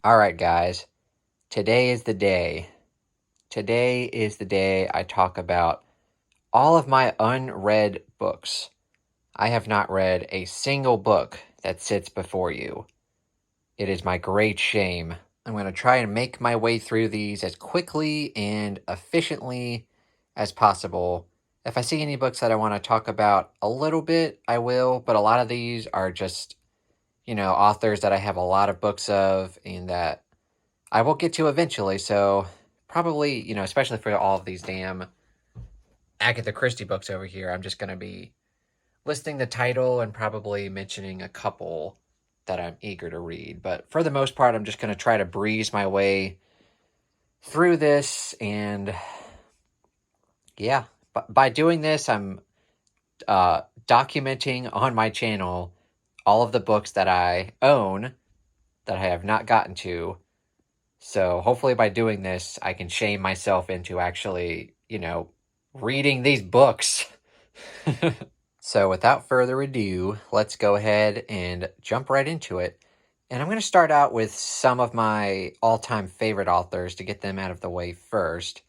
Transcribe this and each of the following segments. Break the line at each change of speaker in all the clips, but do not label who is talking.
Alright, guys. Today is the day. Today is the day I talk about all of my unread books. I have not read a single book that sits before you. It is my great shame. I'm going to try and make my way through these as quickly and efficiently as possible. If I see any books that I want to talk about a little bit, I will, but a lot of these are just, authors that I have a lot of books of and that I will get to eventually, so probably, especially for all of these damn Agatha Christie books over here, I'm just going to be listing the title and probably mentioning a couple that I'm eager to read. But for the most part, I'm just going to try to breeze my way through this. And yeah, by doing this, I'm documenting on my channel all of the books that I own that I have not gotten to. So hopefully by doing this, I can shame myself into actually, reading these books. So without further ado, let's go ahead and jump right into it. And I'm going to start out with some of my all-time favorite authors to get them out of the way first.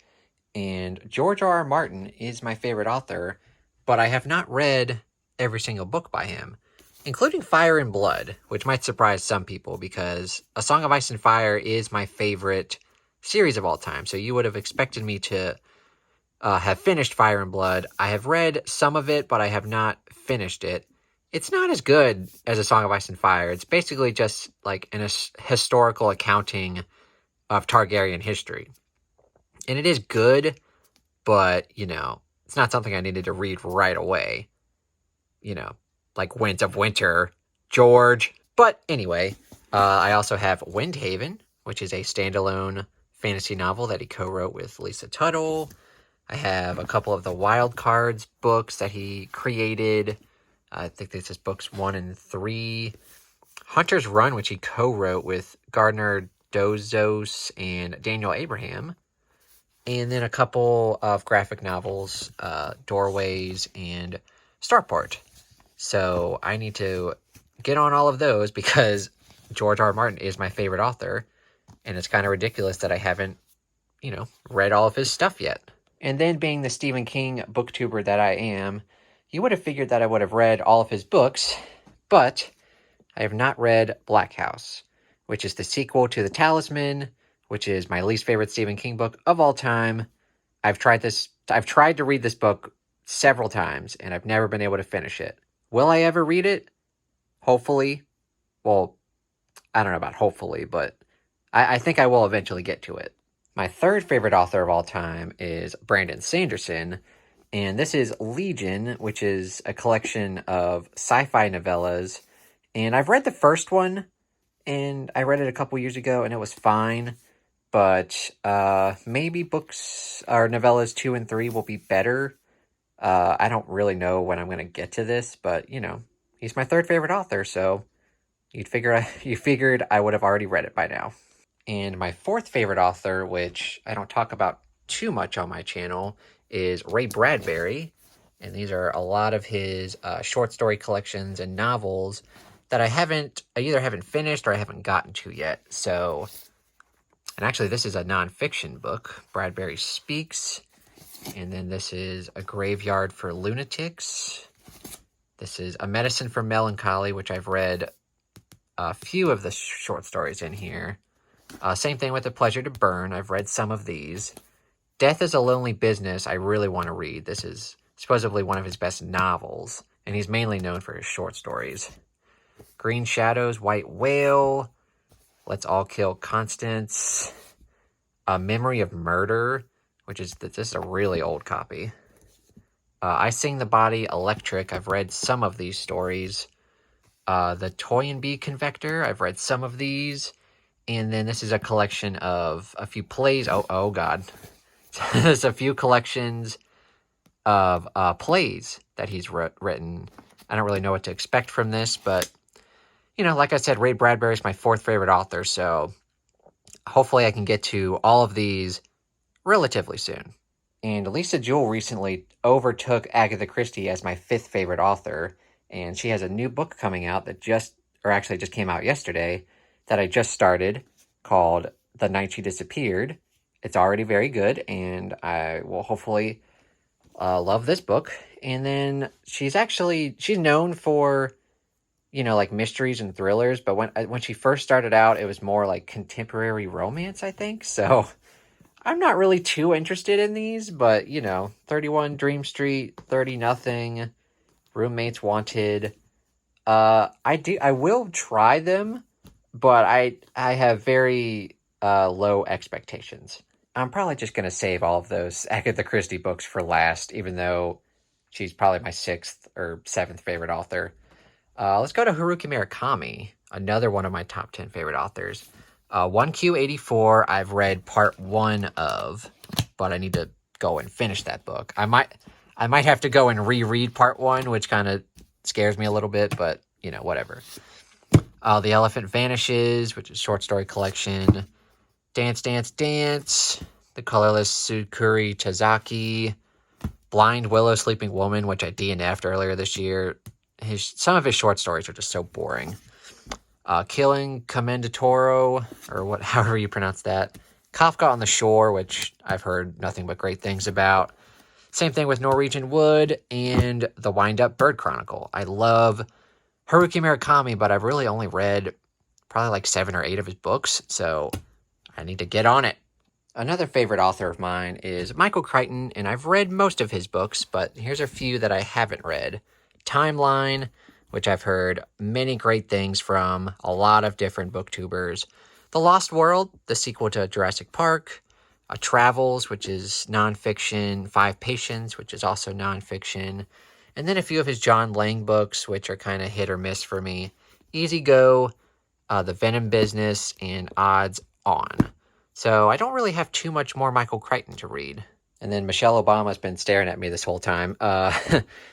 And George R. R. Martin is my favorite author, but I have not read every single book by him, including Fire and Blood, which might surprise some people because A Song of Ice and Fire is my favorite series of all time. So you would have expected me to have finished Fire and Blood. I have read some of it, but I have not finished it. It's not as good as A Song of Ice and Fire. It's basically just like an historical accounting of Targaryen history. And it is good, but, it's not something I needed to read right away. Like Winds of Winter, George. But anyway, I also have Windhaven, which is a standalone fantasy novel that he co-wrote with Lisa Tuttle. I have a couple of the Wild Cards books that he created. I think this is books 1 and 3. Hunter's Run, which he co-wrote with Gardner Dozos and Daniel Abraham. And then a couple of graphic novels, Doorways and Starport. So I need to get on all of those because George R. R. Martin is my favorite author. And it's kind of ridiculous that I haven't, read all of his stuff yet. And then being the Stephen King booktuber that I am, you would have figured that I would have read all of his books, but I have not read Black House, which is the sequel to The Talisman, which is my least favorite Stephen King book of all time. I've tried to read this book several times, and I've never been able to finish it. Will I ever read it? Hopefully. Well, I don't know about hopefully, but I think I will eventually get to it. My third favorite author of all time is Brandon Sanderson, and this is Legion, which is a collection of sci-fi novellas. And I've read the first one, and I read it a couple years ago, and it was fine. But maybe books or novellas 2 and 3 will be better. I don't really know when I'm going to get to this, but, he's my third favorite author, so you figured I would have already read it by now. And my fourth favorite author, which I don't talk about too much on my channel, is Ray Bradbury. And these are a lot of his short story collections and novels that I either haven't finished or I haven't gotten to yet. So, and actually this is a nonfiction book, Bradbury Speaks. And then this is A Graveyard for Lunatics. This is A Medicine for Melancholy, which I've read a few of the short stories in here. Same thing with A Pleasure to Burn. I've read some of these. Death is a Lonely Business I really want to read. This is supposedly one of his best novels, and he's mainly known for his short stories. Green Shadows, White Whale, Let's All Kill Constance, A Memory of Murder, this is a really old copy. I Sing the Body, Electric. I've read some of these stories. The Toynbee Convector. I've read some of these. And then this is a collection of a few plays. Oh God. There's a few collections of plays that he's written. I don't really know what to expect from this, but, like I said, Ray Bradbury is my fourth favorite author, so hopefully I can get to all of these relatively soon. And Lisa Jewell recently overtook Agatha Christie as my fifth favorite author, and she has a new book coming out that just came out yesterday, that I just started, called The Night She Disappeared. It's already very good, and I will hopefully love this book. And then she's known for, like mysteries and thrillers, but when she first started out, it was more like contemporary romance, I think. So I'm not really too interested in these, but 31 Dream Street, 30 Nothing, Roommates Wanted. I will try them, but I have very low expectations. I'm probably just gonna save all of those Agatha Christie books for last, even though she's probably my 6th or 7th favorite author. Let's go to Haruki Murakami, another one of my top 10 favorite authors. 1Q84, I've read part 1 of, but I need to go and finish that book. I might have to go and reread part 1, which kind of scares me a little bit, but whatever. The Elephant Vanishes, which is a short story collection. Dance, Dance, Dance, The Colorless Tsukuri Tazaki, Blind Willow Sleeping Woman, which I DNF'd earlier this year. Some of his short stories are just so boring. Killing Commendatoro, or however you pronounce that. Kafka on the Shore, which I've heard nothing but great things about. Same thing with Norwegian Wood and The Wind-Up Bird Chronicle. I love Haruki Murakami, but I've really only read probably like 7 or 8 of his books, so I need to get on it. Another favorite author of mine is Michael Crichton, and I've read most of his books, but here's a few that I haven't read. Timeline, which I've heard many great things from a lot of different booktubers. The Lost World, the sequel to Jurassic Park. Travels, which is nonfiction. Five Patients, which is also nonfiction. And then a few of his John Lang books, which are kind of hit or miss for me. Easy Go, The Venom Business, and Odds On. So I don't really have too much more Michael Crichton to read. And then Michelle Obama's been staring at me this whole time.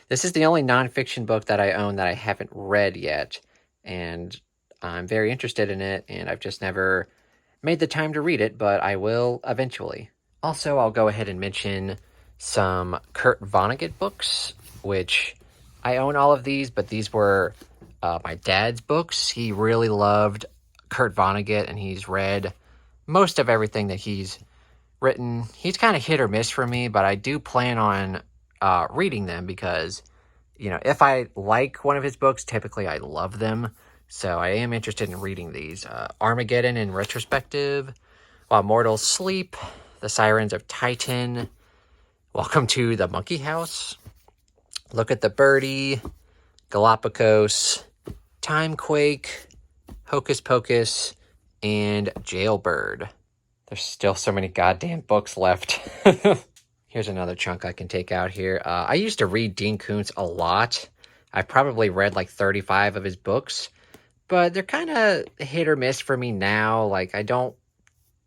This is the only nonfiction book that I own that I haven't read yet. And I'm very interested in it, and I've just never made the time to read it, but I will eventually. Also, I'll go ahead and mention some Kurt Vonnegut books, which I own all of these, but these were my dad's books. He really loved Kurt Vonnegut, and he's read most of everything that he's written. He's kind of hit or miss for me, but I do plan on reading them because, if I like one of his books, typically I love them. So I am interested in reading these. Armageddon in retrospective, While Mortals Sleep, The Sirens of Titan, Welcome to the Monkey House, Look at the Birdie, Galapagos, Timequake, Hocus Pocus, and Jailbird. There's still so many goddamn books left. Here's another chunk I can take out here. I used to read Dean Koontz a lot. I've probably read like 35 of his books, but they're kind of hit or miss for me now. Like, I don't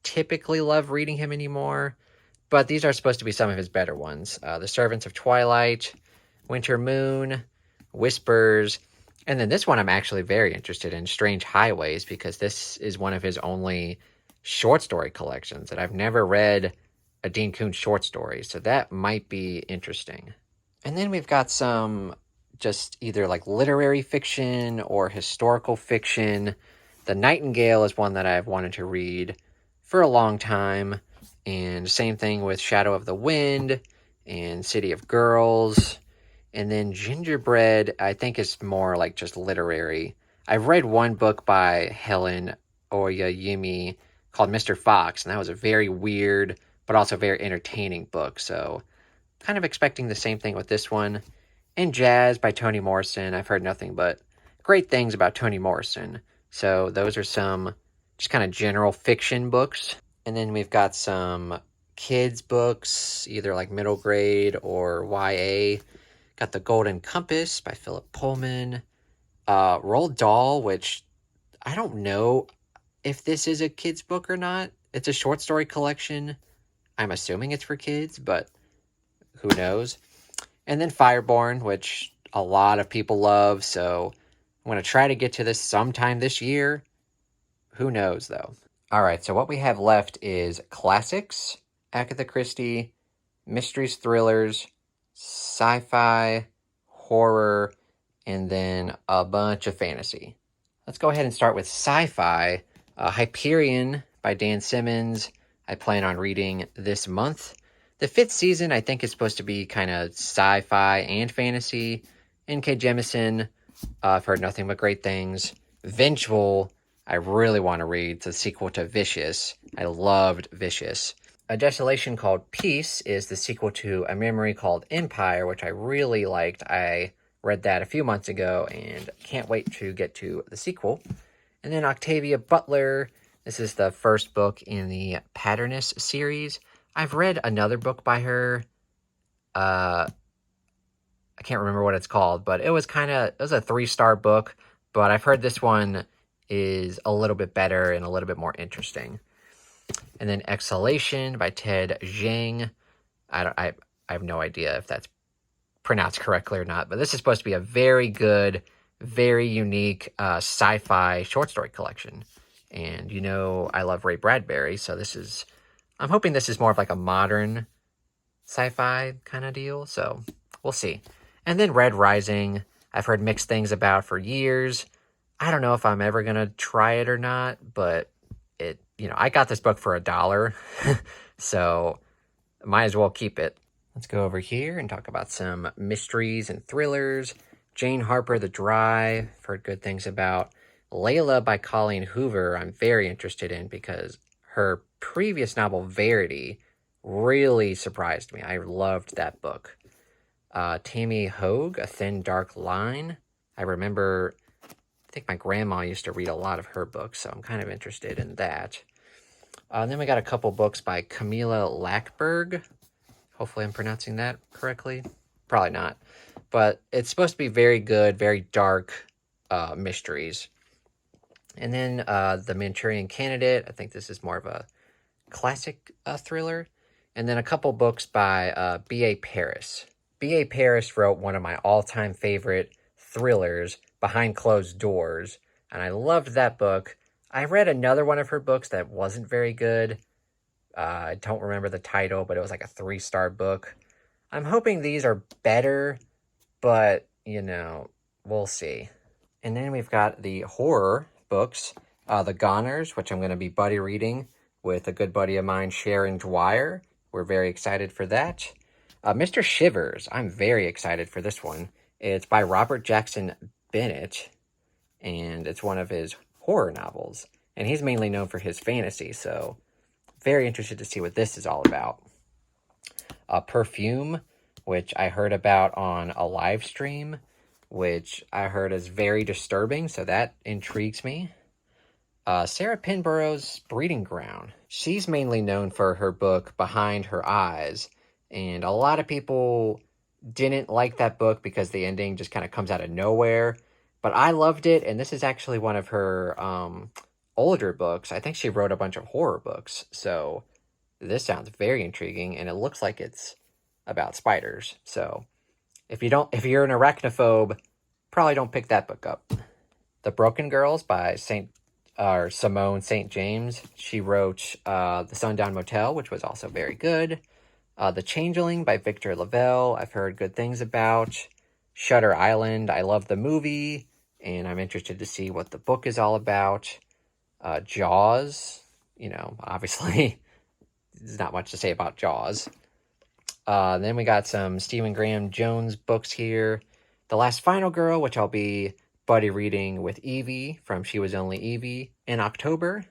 typically love reading him anymore, but these are supposed to be some of his better ones. The Servants of Twilight, Winter Moon, Whispers, and then this one I'm actually very interested in, Strange Highways, because this is one of his only short story collections, and I've never read a Dean Koontz short story, so that might be interesting. And then we've got some just either like literary fiction or historical fiction. The Nightingale is one that I've wanted to read for a long time, and same thing with Shadow of the Wind and City of Girls. And then Gingerbread, I think, is more like just literary. I've read one book by Helen Oyayemi called Mr. Fox, and that was a very weird but also very entertaining book. So kind of expecting the same thing with this one. And Jazz by Toni Morrison. I've heard nothing but great things about Toni Morrison. So those are some just kind of general fiction books. And then we've got some kids books, either like middle grade or YA. Got The Golden Compass by Philip Pullman. Roald Dahl, which I don't know if this is a kid's book or not. It's a short story collection. I'm assuming it's for kids, but who knows? And then Fireborn, which a lot of people love, so I'm going to try to get to this sometime this year. Who knows, though? All right, so what we have left is classics, Agatha Christie, mysteries, thrillers, sci-fi, horror, and then a bunch of fantasy. Let's go ahead and start with sci-fi. Hyperion by Dan Simmons. I plan on reading this month. The 5th season, I think, is supposed to be kind of sci-fi and fantasy. N.K. Jemisin, I've heard nothing but great things. Vengeful, I really want to read. It's a sequel to Vicious. I loved Vicious. A Desolation Called Peace is the sequel to A Memory Called Empire, which I really liked. I read that a few months ago and can't wait to get to the sequel. And then Octavia Butler. This is the first book in the Patterness series. I've read another book by her. I can't remember what it's called, but it was a 3-star book, but I've heard this one is a little bit better and a little bit more interesting. And then Exhalation by Ted Zhang. I have no idea if that's pronounced correctly or not, but this is supposed to be a very good, very unique sci-fi short story collection. And I love Ray Bradbury, so I'm hoping this is more of like a modern sci-fi kind of deal, so we'll see. And then Red Rising, I've heard mixed things about for years. I don't know if I'm ever gonna try it or not, but I got this book for $1, so might as well keep it. Let's go over here and talk about some mysteries and thrillers. Jane Harper, The Dry, I've heard good things about. Layla by Colleen Hoover, I'm very interested in because her previous novel, Verity, really surprised me. I loved that book. Tammy Hogue, A Thin Dark Line. I think my grandma used to read a lot of her books, so I'm kind of interested in that. Then we got a couple books by Camilla Lackberg. Hopefully I'm pronouncing that correctly. Probably not. But it's supposed to be very good, very dark mysteries. And then The Manchurian Candidate. I think this is more of a classic thriller. And then a couple books by B.A. Paris. B.A. Paris wrote one of my all-time favorite thrillers, Behind Closed Doors, and I loved that book. I read another one of her books that wasn't very good. I don't remember the title, but it was like a 3-star book. I'm hoping these are better, but, we'll see. And then we've got the horror books, The Goners, which I'm going to be buddy reading with a good buddy of mine, Sharon Dwyer. We're very excited for that. Mr. Shivers, I'm very excited for this one. It's by Robert Jackson Bennett, and it's one of his horror novels. And he's mainly known for his fantasy, so very interested to see what this is all about. Perfume, which I heard about on a live stream, which I heard is very disturbing, so that intrigues me. Sarah Pinborough's Breeding Ground. She's mainly known for her book Behind Her Eyes, and a lot of people didn't like that book because the ending just kind of comes out of nowhere, but I loved it, and this is actually one of her older books. I think she wrote a bunch of horror books, so this sounds very intriguing, and it looks like it's about spiders. So if you're an arachnophobe, probably don't pick that book up. The Broken Girls by Simone St. James. She wrote The Sundown Motel, which was also very good. The Changeling by Victor Lavelle, I've heard good things about. Shutter Island, I love the movie, and I'm interested to see what the book is all about. Jaws, obviously, there's not much to say about Jaws. Then we got some Stephen Graham Jones books here. The Last Final Girl, which I'll be buddy reading with Evie from She Was Only Evie in October.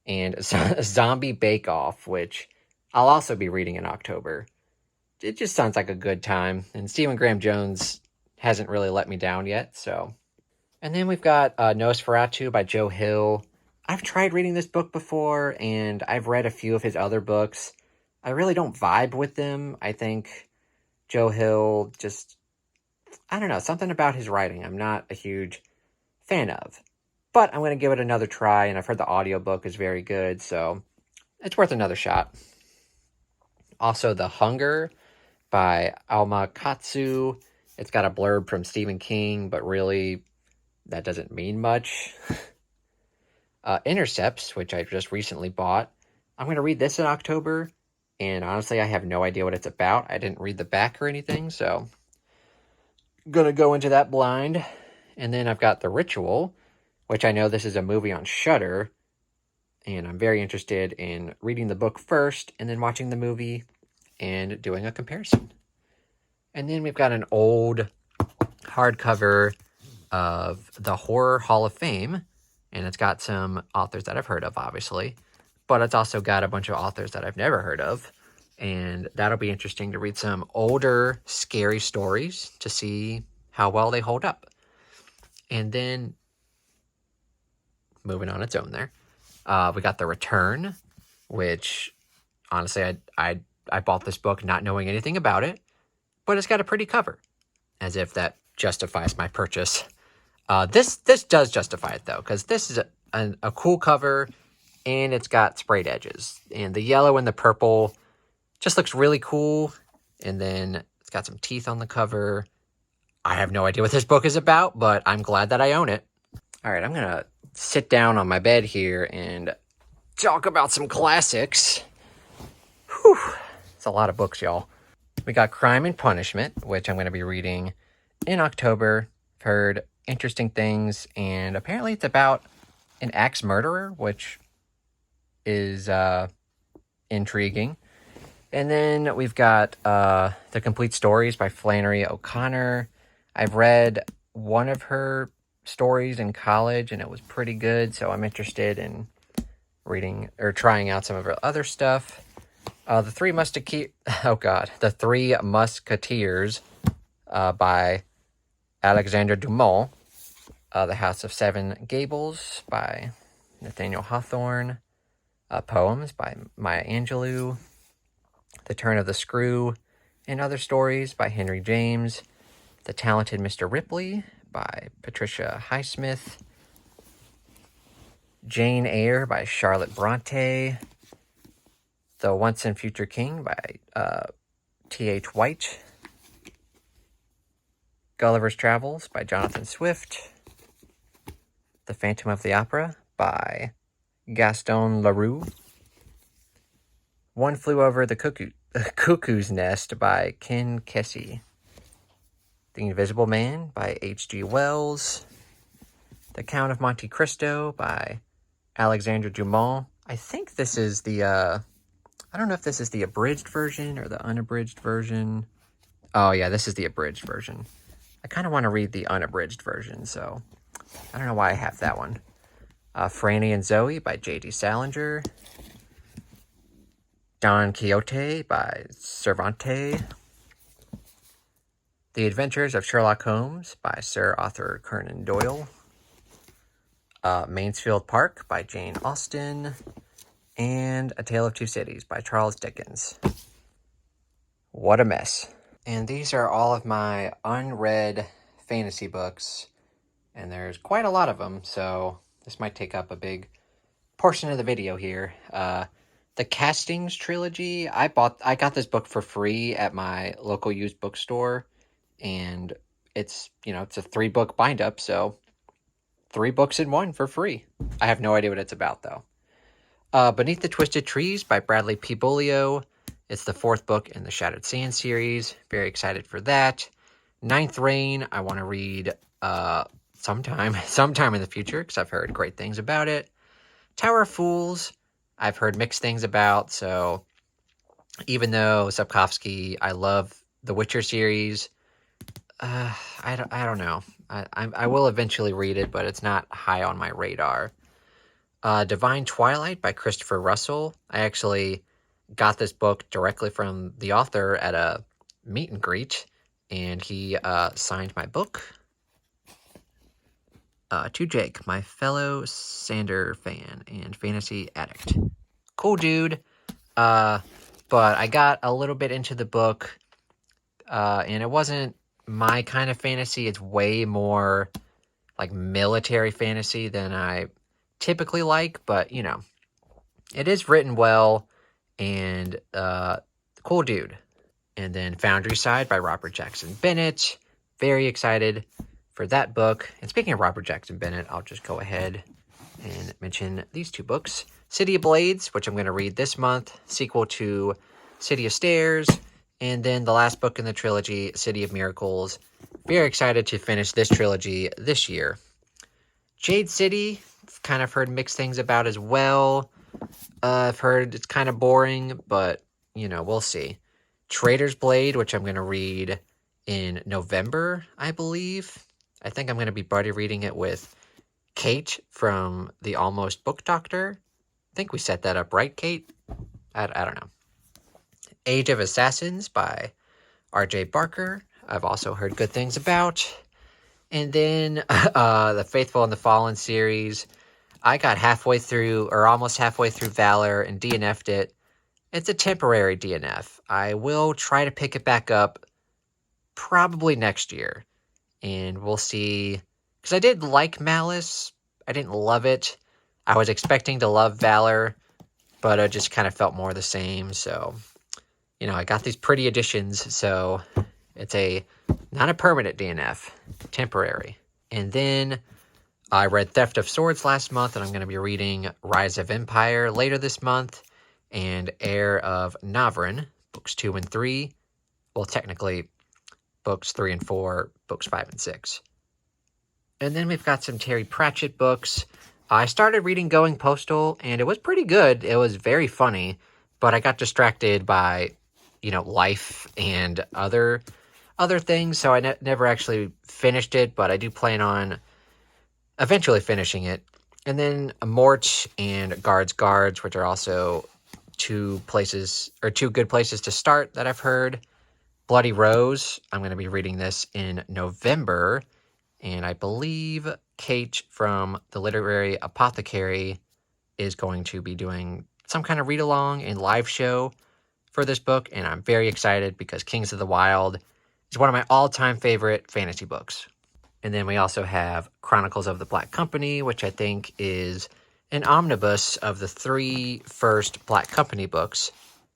And Zombie Bake Off, which I'll also be reading in October. It just sounds like a good time. And Stephen Graham Jones hasn't really let me down yet, so. And then we've got Nosferatu by Joe Hill. I've tried reading this book before, and I've read a few of his other books. I really don't vibe with them. I think Joe Hill I don't know, something about his writing I'm not a huge fan of. But I'm going to give it another try, and I've heard the audiobook is very good, so it's worth another shot. Also, The Hunger by Alma Katsu. It's got a blurb from Stephen King, but really, that doesn't mean much. Intercepts, which I just recently bought. I'm going to read this in October, and honestly, I have no idea what it's about. I didn't read the back or anything, so I'm going to go into that blind. And then I've got The Ritual, which I know this is a movie on Shudder. And I'm very interested in reading the book first and then watching the movie and doing a comparison. And then we've got an old hardcover of the Horror Hall of Fame, and it's got some authors that I've heard of, obviously, but it's also got a bunch of authors that I've never heard of, and that'll be interesting to read some older, scary stories to see how well they hold up. And then, moving on its own there, we got The Return, which, honestly, I bought this book not knowing anything about it, but it's got a pretty cover, as if that justifies my purchase. This does justify it, though, because this is a cool cover, and it's got sprayed edges. And the yellow and the purple just looks really cool. And then it's got some teeth on the cover. I have no idea what this book is about, but I'm glad that I own it. All right, I'm going to sit down on my bed here and talk about some classics. Whew, it's a lot of books, y'all. We got Crime and Punishment, which I'm going to be reading in October. I've heard interesting things, and apparently it's about an axe murderer, which is intriguing. And then we've got The Complete Stories by Flannery O'Connor. I've read one of her stories in college, and it was pretty good, so I'm interested in reading or trying out some of her other stuff. The Three Musketeers by Alexandre Dumas. The House of Seven Gables by Nathaniel Hawthorne. Poems by Maya Angelou. The Turn of the Screw and Other Stories by Henry James. The Talented Mr. Ripley by Patricia Highsmith. Jane Eyre by Charlotte Bronte. The Once and Future King by T.H. White. Gulliver's Travels by Jonathan Swift. The Phantom of the Opera by Gaston Leroux. One Flew Over the Cuckoo's Nest by Ken Kesey. The Invisible Man by H.G. Wells. The Count of Monte Cristo by Alexandre Dumas. I think this is the, I don't know if this is the abridged version or the unabridged version. Oh yeah, this is the abridged version. I kind of want to read the unabridged version, so I don't know why I have that one. Franny and Zoe by J.D. Salinger. Don Quixote by Cervantes. The Adventures of Sherlock Holmes by Sir Arthur Conan Doyle. Mansfield Park by Jane Austen. And A Tale of Two Cities by Charles Dickens. What a mess. And these are all of my unread fantasy books, and there's quite a lot of them, so this might take up a big portion of the video here. The Castings trilogy, I got this book for free at my local used bookstore, and it's a 3-book bind-up, so 3 books in one for free. I have no idea what it's about, though. Beneath the Twisted Trees by Bradley P. Bolio. It's the 4th book in the Shattered Sand series. Very excited for that. Ninth Reign, I want to read sometime in the future, because I've heard great things about it. Tower of Fools, I've heard mixed things about, so even though Sapkowski, I love the Witcher series, I don't know. I will eventually read it, but it's not high on my radar. Divine Twilight by Christopher Russell. I actually got this book directly from the author at a meet and greet, and he signed my book to Jake, my fellow Sander fan and fantasy addict. Cool dude. But I got a little bit into the book, and it wasn't my kind of fantasy. It's way more like military fantasy than I typically like, but it is written well, and cool dude. And then Foundry Side by Robert Jackson Bennett. Very excited for that book. And speaking of Robert Jackson Bennett, I'll just go ahead and mention these 2 books. City of Blades, which I'm going to read this month, sequel to City of Stairs, and then the last book in the trilogy, City of Miracles. Very excited to finish this trilogy this year. Jade City, I've kind of heard mixed things about as well. I've heard it's kind of boring, but, you know, we'll see. Trader's Blade, which I'm going to read in November, I believe. I think I'm going to be buddy reading it with Kate from the Almost Book Doctor. I think we set that up right, Kate? I don't know. Age of Assassins by R.J. Barker. I've also heard good things about. And then the Faithful and the Fallen series. I got halfway through, or almost halfway through Valor and DNF'd it. It's a temporary DNF. I will try to pick it back up probably next year. And we'll see. Because I did like Malice. I didn't love it. I was expecting to love Valor, but it just kind of felt more the same. So, you know, I got these pretty editions, so it's not a permanent DNF, temporary. And then I read Theft of Swords last month, and I'm going to be reading Rise of Empire later this month, and Heir of Navrin, books 2 and 3. Well, technically, books 3 and 4, books 5 and 6. And then we've got some Terry Pratchett books. I started reading Going Postal, and it was pretty good. It was very funny, but I got distracted by, you know, life and other things, so I never actually finished it, but I do plan on eventually finishing it. And then Mort and Guards, which are also two good places to start that I've heard. Bloody Rose, I'm going to be reading this in November, and I believe Kate from the Literary Apothecary is going to be doing some kind of read-along and live show for this book, and I'm very excited because Kings of the Wild is one of my all-time favorite fantasy books. And then we also have Chronicles of the Black Company, which I think is an omnibus of the 3 first Black Company books.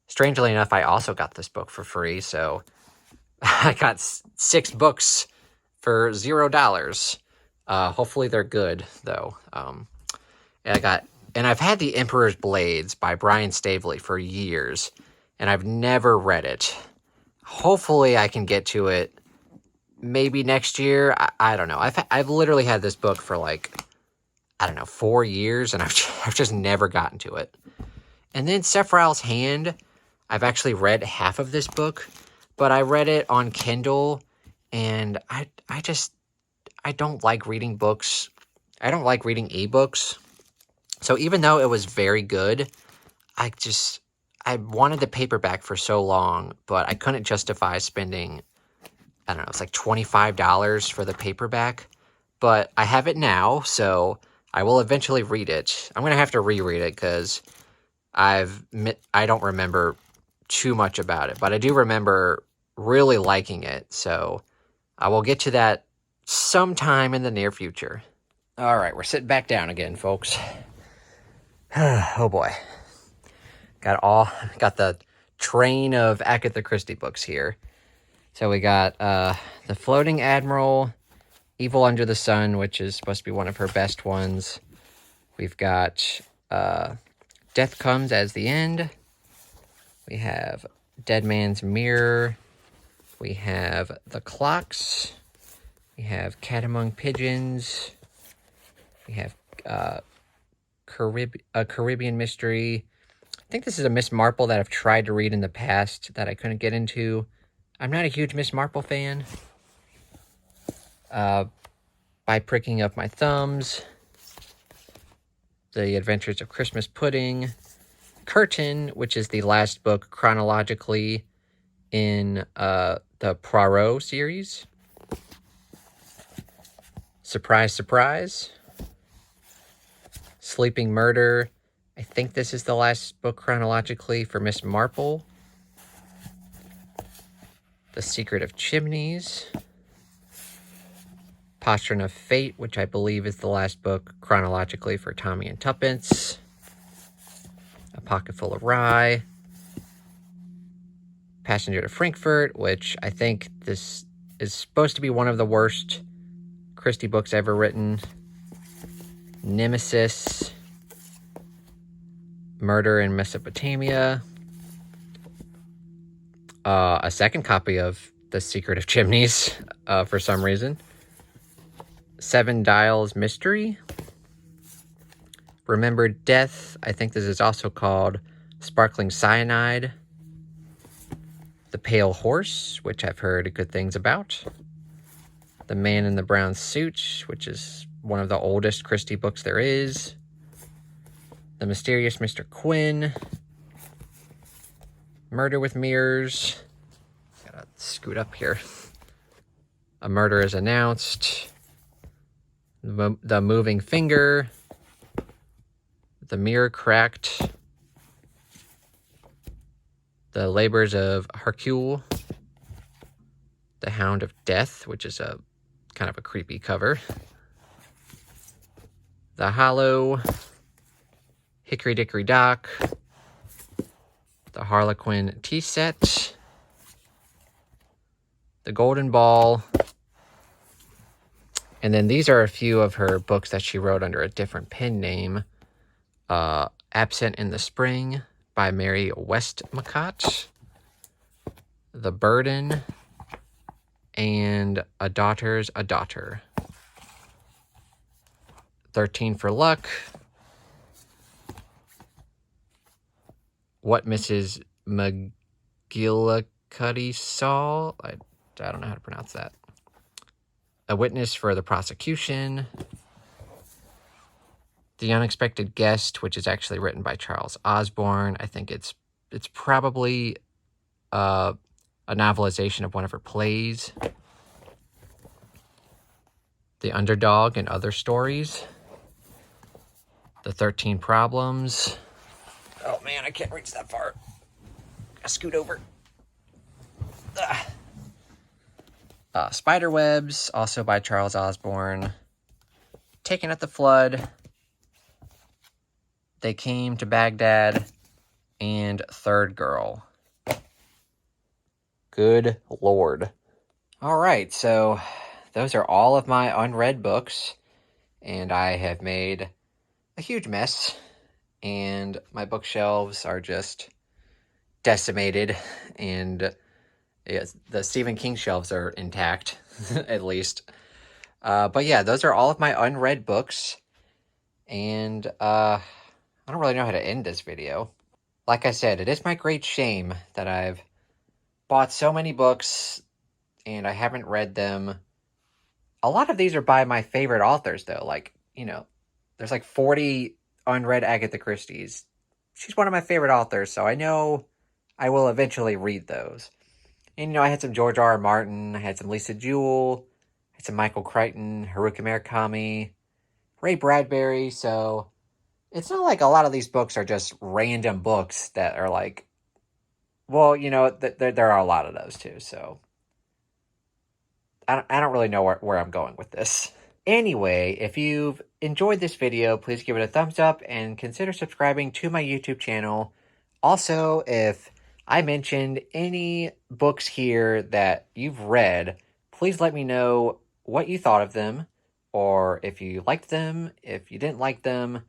Strangely enough, I also got this book for free, so I got 6 books for $0. Hopefully they're good, though. And I've had The Emperor's Blades by Brian Staveley for years, and I've never read it. Hopefully I can get to it maybe next year. I don't know. I've literally had this book for 4 years, and I've just never gotten to it. And then Sephiroth's Hand, I've actually read half of this book, but I read it on Kindle, and I don't like reading books. I don't like reading ebooks. So even though it was very good, I wanted the paperback for so long, but I couldn't justify spending, I don't know, it's like $25 for the paperback. But I have it now, so I will eventually read it. I'm going to have to reread it because I don't remember too much about it, but I do remember really liking it. So I will get to that sometime in the near future. All right, we're sitting back down again, folks. Oh boy. Got the train of Agatha Christie books here. So we got The Floating Admiral, Evil Under the Sun, which is supposed to be one of her best ones. We've got Death Comes as the End. We have Dead Man's Mirror. We have The Clocks. We have Cat Among Pigeons. We have a Caribbean Mystery. I think this is a Miss Marple that I've tried to read in the past that I couldn't get into. I'm not a huge Miss Marple fan. By Pricking Up My Thumbs. The Adventures of Christmas Pudding. Curtain, which is the last book chronologically in the Poirot series. Surprise, Surprise. Sleeping Murder. I think this is the last book chronologically for Miss Marple. The Secret of Chimneys. Postern of Fate, which I believe is the last book chronologically for Tommy and Tuppence. A Pocket Full of Rye. Passenger to Frankfurt, which I think this is supposed to be one of the worst Christie books ever written. Nemesis. Murder in Mesopotamia. A second copy of The Secret of Chimneys, for some reason. Seven Dials Mystery. Remembered Death. I think this is also called Sparkling Cyanide. The Pale Horse, which I've heard good things about. The Man in the Brown Suit, which is one of the oldest Christie books there is. The Mysterious Mr. Quinn. Murder with Mirrors. Gotta scoot up here. A Murder is Announced. The Moving Finger. The Mirror Cracked. The Labors of Hercule. The Hound of Death, which is a kind of a creepy cover. The Hollow. Hickory Dickory Dock. The Harlequin Tea Set. The Golden Ball. And then these are a few of her books that she wrote under a different pen name. Absent in the Spring by Mary Westmacott. The Burden. And A Daughter's a Daughter. 13 for Luck. What Mrs. McGillicuddy Saw. I don't know how to pronounce that. A Witness for the Prosecution. The Unexpected Guest, which is actually written by Charles Osborne. I think it's probably a novelization of one of her plays. The Underdog and Other Stories. The 13 Problems. Oh man, I can't reach that far. Gotta scoot over. Spiderwebs, also by Charles Osborne. Taken at the Flood. They Came to Baghdad. And Third Girl. Good Lord. All right, so those are all of my unread books. And I have made a huge mess. And my bookshelves are just decimated. And the Stephen King shelves are intact, at least. But yeah, those are all of my unread books. And I don't really know how to end this video. Like I said, it is my great shame that I've bought so many books and I haven't read them. A lot of these are by my favorite authors, though. Like, you know, there's like 40 unread Agatha Christie's. She's one of my favorite authors, so I know I will eventually read those. And, you know, I had some George R. R. Martin, I had some Lisa Jewell, I had some Michael Crichton, Haruki Murakami, Ray Bradbury, so it's not like a lot of these books are just random books that are like, well, you know, there are a lot of those too, so I don't really know where I'm going with this. Anyway, if you've enjoyed this video, please give it a thumbs up and consider subscribing to my YouTube channel. Also, if I mentioned any books here that you've read, please let me know what you thought of them, or if you liked them, if you didn't like them,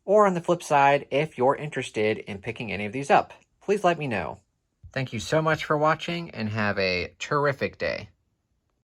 or on the flip side, if you're interested in picking any of these up. Please let me know. Thank you so much for watching, and have a terrific day.